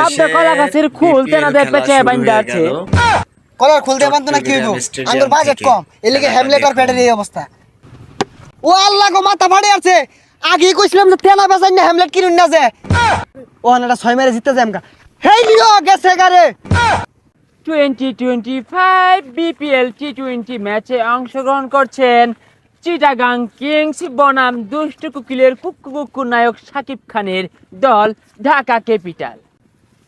Of the কলা গাছের খুল তেনাদের পেঁচে বাইন্দা আছে। কলার খুলতে পারতো না কি হইব, আমার বাজেট কম, এর লিগে হ্যামলেট আর প্যাডের এই অবস্থা। ও আল্লাহ গো, মাথা ফাড়ে আছে। আগে কইছিলাম যে তেনা বেচাই না হ্যামলেট কিনুন না যে। ও না 6 মেরে জিততে যায় আমকা। হেই লিও গেছে গারে। 2025 বিপিএল টি20 ম্যাচে অংশগ্রহণ করছেন চিটাগাং কিংস বনাম দুষ্টু কুকিলের কুক্কু নায়ক শাকিব খানের দল ঢাকা ক্যাপিটাল।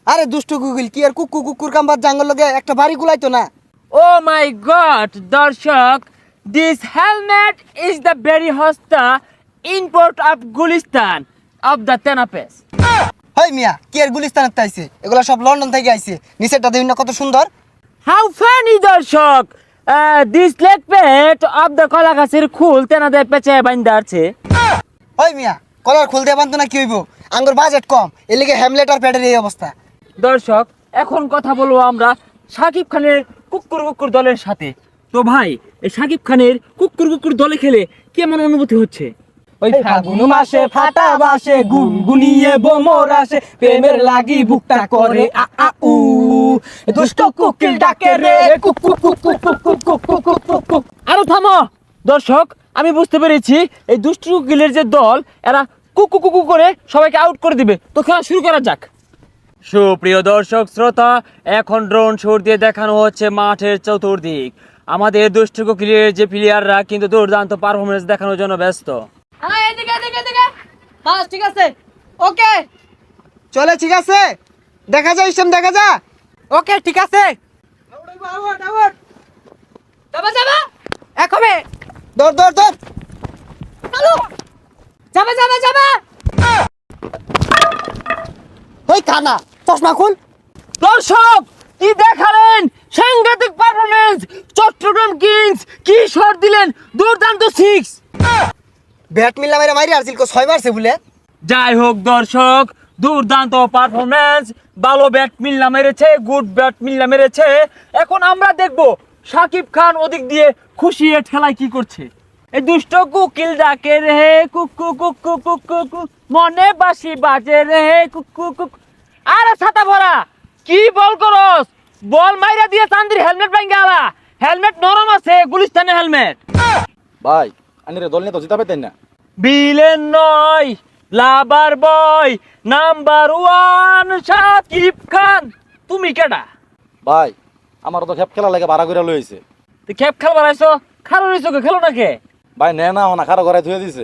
আরে দুষ্টু গুগল কি আর কুকুর কাম্বার জাঙ্গল লগে একটা বাড়ি গুলাইতো না। ও মাই গড দর্শক, this helmet is the very হস্তা import of Gulistan of the তেনাপেস। হেই মিয়া, কি আর গুলিস্তানের তাইছে, এগুলা সব লন্ডন থেকে আইছে। নিচেরটা দেখুন না কত সুন্দর। হাউ ফানি দর্শক, দিস লেগ পেট অফ দ্য কলা গাছের খুল তেনাদের পেঁচে বাইন্দা আছে। হেই মিয়া, কলার খুলতে পারতো না কি হইব, আঙ্গুর বাজেট কম, এর লিগে হ্যামলেট আর প্যাডের এই অবস্থা। দর্শক, এখন কথা বলবো আমরা শাকিব খানের কুকুর দলের সাথে। তো ভাই, এই শাকিব খানের কুকুর দলে খেলে কেমন অনুভূতি হচ্ছে? ওই ফাগুন মাসে ফাটা বাসে গুনগুনিয়ে বোমর আসে, প্রেমের লাগি বুকটা করে আ আ উ, দুষ্ট কুকিল ডাকে রে cook cook cook cook cook cook cook cook cook cook cook. আরো থামো দর্শক, আমি বুঝতে পেরেছি এই দুষ্টু কুকিলের যে দল, এরা কুকু করে সবাইকে আউট করে দিবে। তো খেলা শুরু করা যাক। সুপ্রিয় দর্শক শ্রোতা, এখন ড্রোন শট দিয়ে দেখানো হচ্ছে মাঠের চতুর্দিক। আমাদের দুষ্টু কুকিলের যে প্লেয়াররা কিন্তু দুর্দান্ত পারফরমেন্স দেখানোর জন্য ব্যস্ত। এদিকে এদিকে এদিকে, বাস ঠিক আছে, ওকে চলে, ঠিক আছে, দেখা যায় ইসম, দেখা যা। ওকে ঠিক আছে, যাবা যাবা একবে দৌড় দৌড় দৌড়। চালু, যাবা যাবা যাবা। ওই কানা, চশমা খুল। দর্শক, কি দেখালেন সাংঘাতিক পারফরমেন্স! চট্টগ্রাম কিংস কি শট দিলেন, দুর্দান্ত 6। ব্যাট মিল্লা মেরে মারি আর সিলকো 6 মারছে বলে। যাই হোক দর্শক, দুর্দান্ত পারফরমেন্স, ভালো ব্যাট মিল্লা মেরেছে, গুড ব্যাট মিল্লা মেরেছে। এখন আমরা দেখব শাকিব খান ওদিক দিয়ে খুশি এ ঠেলায় কি করছে। এই দুষ্ট কুকিল ডাকে রে কুকু কুকু কুকু কুক, মনে বাসি বাজে রে কুকু কুক। আরে ছাতা ভরা, কি বল করস? বল মাইরা দিয়ে চান্দির হেলমেট ভাঙ্গা আলা। হেলমেট নরম আছে, গুলিস্তানের হেলমেট। ভাই আনিরে দল নিয়ে তো জিতা পেতেন না। বিলেন নয়, লাভার বয় নাম্বার 1 শাকিব খান। তুমি কেডা? ভাই আমার তো খেপ খেলা লাগে ভাড়া করে লইছে। তুই খেপ খেলবার আইছো? খারো রইছো কে, খেলো না কে? ভাই নে না না খারো ঘরে ধুয়ে দিছে।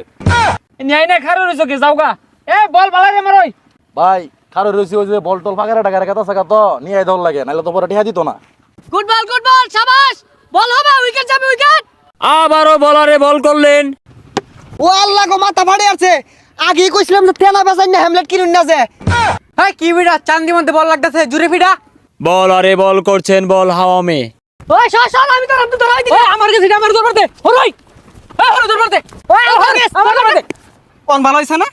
ন্যায় না খারো রইছো কে, যাওগা। এ বল বালাই রে মারই। ভাই খারো রইছে ওই যে বল টল ফাঁকা টাকা কথা সাকা তো নিয়ে দল লাগে, নাইলে তো পরে টিহা দিত না। গুড বল, শাবাশ, বল হবে, উইকেট যাবে, উইকেট। আবারও বলারে বল করলেন। ও আল্লাহ গো, মাথা ফাড়ে আছে। আগে কইছিলাম যে তেনা বেচাই না হ্যামলেট কিনুন না যে। হ্যাঁ কি বিড়া, চান্দি মধ্যে বল লাগতেছে, জুরে ফিডা। বলারে বল করছেন, বল হাওয়া মে। ওই শশ, আমি তো ধরাই দিই। আমার কাছে আমার দরবার দে, হরই হরই দরবার দে, আমার দরবার দে। কোন ভালো হইছে না?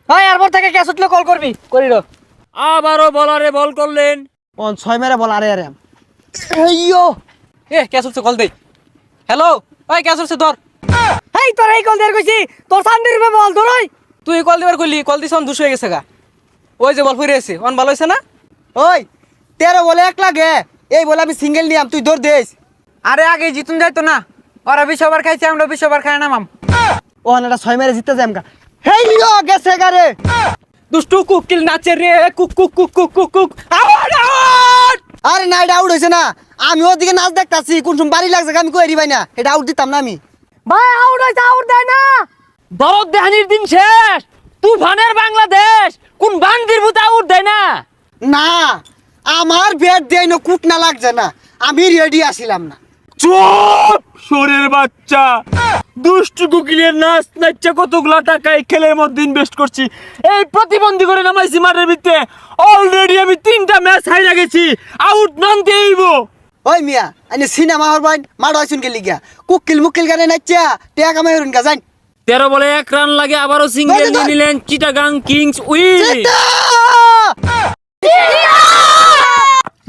ওই এরপর থেকে ক্যাচ উঠলে কল করবি, করিল। আবারও বলারে বল করলেন। কোন 6 মেরে বল। আরে আরে এইয়ো, এ ক্যাচ উঠছে, কল দে। হ্যালো, ওই ক্যাচ উঠছে, ধর। হেই তোর এই কল দেয়ার কইছি, তোর চান্দির রূপে বল ধরই। তুই কল দিবার কইলি, কল দিছ, 200 হয়ে গেছে গা। ওই যে বল ফিরে এসে, অন ভালো হইছে না? ওই 13 বলে 1 লাগে, এই বলে আমি সিঙ্গেল নিয়াম, তুই দৌড় দেস। আরে আগে জিতুন যাইতো না, ওরা 20 ওভার খাইছে, আমরা 20 ওভার খাই নামাম। ও না 6 মেরে জিততে যায় আমকা। হেই লিও গেছে গারে। দুষ্টু কুকিল নাচে রে cook cook cook cook cook cook, out out. আরে না, এটা আউট হইছে না, আমি ওদিকে নাচ দেখতাছি, কোন সময় বাড়ি লাগছে আমি কই ভাই না, এটা আউট দিতাম না আমি। ভাই আউট হইছে, আউট দেয় না। দরদ দেহানির দিন শেষ, তুফানের বাংলাদেশ কোন বান্দির ভূত আউট দেয় না। না, আমার ব্যাট দেয় না, কুট না লাগছে না, আমি রেডি আসিলাম না। চুপ শোরের বাচ্চা, দুষ্টু কুকিলের নাচ নাচছে কতগুলা টাকা এই খেলের মধ্যে ইনভেস্ট করছি, এই প্রতিবন্ধী করে নামাইছি মাঠের ভিতরে। অলরেডি আমি 3টা ম্যাচ হাইরা গেছি, আউট নন দেইব। ওই মিয়া, আইনে সিনেমা হর ভাই মাড হইছুন কে লিগা, কুকিল মুকিল গানে নাচা টেয়া কামাই হরুন গা যাই। 13 বলে 1 রান লাগে, আবারও সিঙ্গেল নিয়ে নিলেন চিটাগাং কিংস উইন।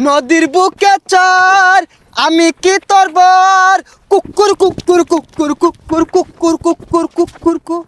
নদীর বুকে চর, আমি কি তোর বর, কুকুর কুকুর কুকুর কুকুর কুকুর কুকুর কুকুর কুকুর।